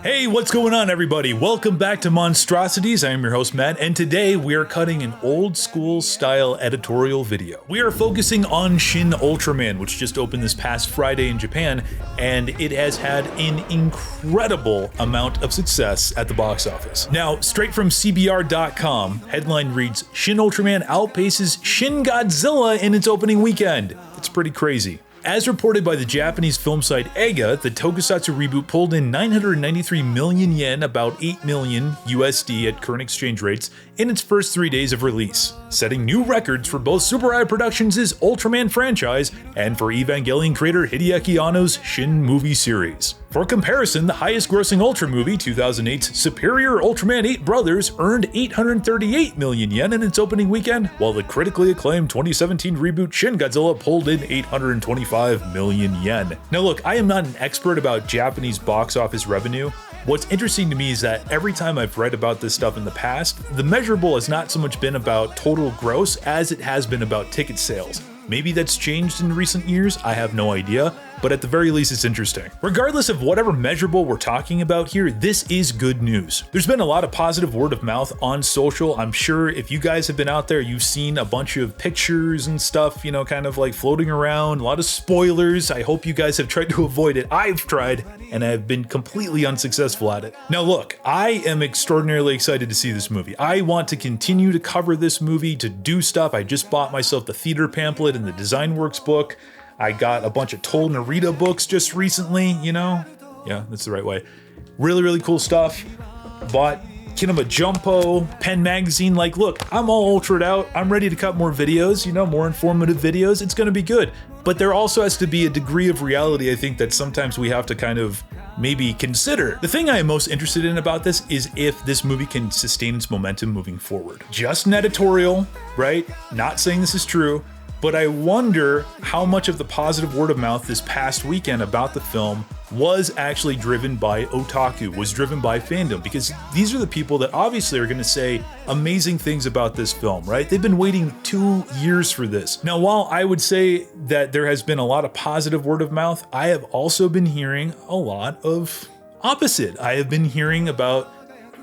Hey, what's going on, everybody? Welcome back to Monstrosities. I am your host, Matt, and today we are cutting an old school style editorial video. We are focusing on Shin Ultraman, which just opened this past Friday in Japan, and it has had an incredible amount of success at the box office. Now, straight from CBR.com, headline reads, Shin Ultraman outpaces Shin Godzilla in its opening weekend. It's pretty crazy. As reported by the Japanese film site Eiga, the Tokusatsu reboot pulled in 993 million yen, about 8 million USD at current exchange rates, in its first 3 days of release, setting new records for both Super Eye Productions' Ultraman franchise and for Evangelion creator Hideaki Anno's Shin movie series. For comparison, the highest grossing Ultra movie, 2008's Superior Ultraman 8 Brothers, earned 838 million yen in its opening weekend, while the critically acclaimed 2017 reboot Shin Godzilla pulled in 825 million yen. Now look, I am not an expert about Japanese box office revenue. What's interesting to me is that every time I've read about this stuff in the past, the measurable has not so much been about total gross as it has been about ticket sales. Maybe that's changed in recent years, I have no idea, but at the very least it's interesting. Regardless of whatever measurable we're talking about here, this is good news. There's been a lot of positive word of mouth on social. I'm sure if you guys have been out there, you've seen a bunch of pictures and stuff, you know, kind of like floating around, a lot of spoilers. I hope you guys have tried to avoid it. I've tried, and I've been completely unsuccessful at it. Now look, I am extraordinarily excited to see this movie. I want to continue to cover this movie, to do stuff. I just bought myself the theater pamphlet and the Design Works book. I got a bunch of Told Narita books just recently, you know? Yeah, that's the right way. Really, really cool stuff. Bought Kinema Jumpo, Pen Magazine. Like, look, I'm all ultraed out. I'm ready to cut more videos, you know, more informative videos. It's gonna be good. But there also has to be a degree of reality, I think, that sometimes we have to kind of maybe consider. The thing I am most interested in about this is if this movie can sustain its momentum moving forward. Just an editorial, right? Not saying this is true, but I wonder how much of the positive word of mouth this past weekend about the film was actually driven by otaku, was driven by fandom, because these are the people that obviously are going to say amazing things about this film, right? They've been waiting 2 years for this. Now, while I would say that there has been a lot of positive word of mouth, I have also been hearing a lot of opposite. I have been hearing about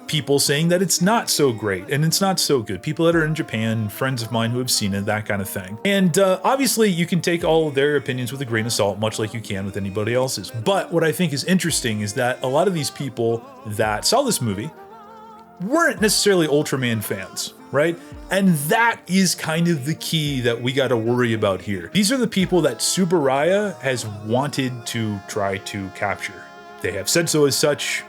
people saying that it's not so great and it's not so good. People that are in Japan, friends of mine who have seen it, that kind of thing. And obviously you can take all of their opinions with a grain of salt, much like you can with anybody else's. But what I think is interesting is that a lot of these people that saw this movie weren't necessarily Ultraman fans, right? And that is kind of the key that we got to worry about here. These are the people that Tsuburaya has wanted to try to capture. They have said so as such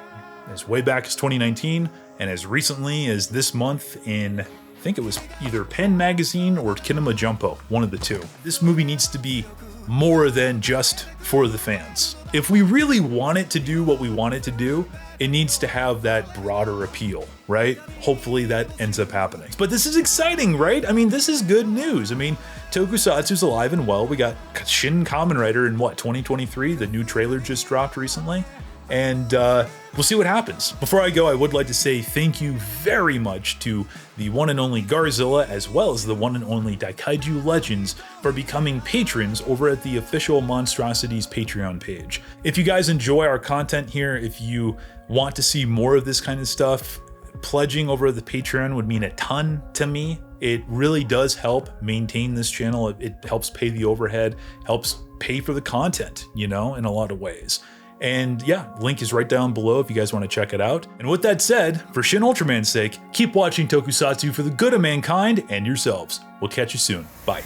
as way back as 2019, and as recently as this month in, I think it was either Pen Magazine or Kinema Jumpo, one of the two. This movie needs to be more than just for the fans. If we really want it to do what we want it to do, it needs to have that broader appeal, right? Hopefully that ends up happening. But this is exciting, right? I mean, this is good news. I mean, Tokusatsu's alive and well. We got Shin Kamen Rider in what, 2023? The new trailer just dropped recently. And we'll see what happens. Before I go, I would like to say thank you very much to the one and only Garzilla, as well as the one and only Daikaiju Legends, for becoming patrons over at the official Monstrosities Patreon page. If you guys enjoy our content here, if you want to see more of this kind of stuff, pledging over the Patreon would mean a ton to me. It really does help maintain this channel. It helps pay the overhead, helps pay for the content, you know, in a lot of ways. And yeah, link is right down below if you guys want to check it out. And with that said, for Shin Ultraman's sake, keep watching Tokusatsu for the good of mankind and yourselves. We'll catch you soon. Bye.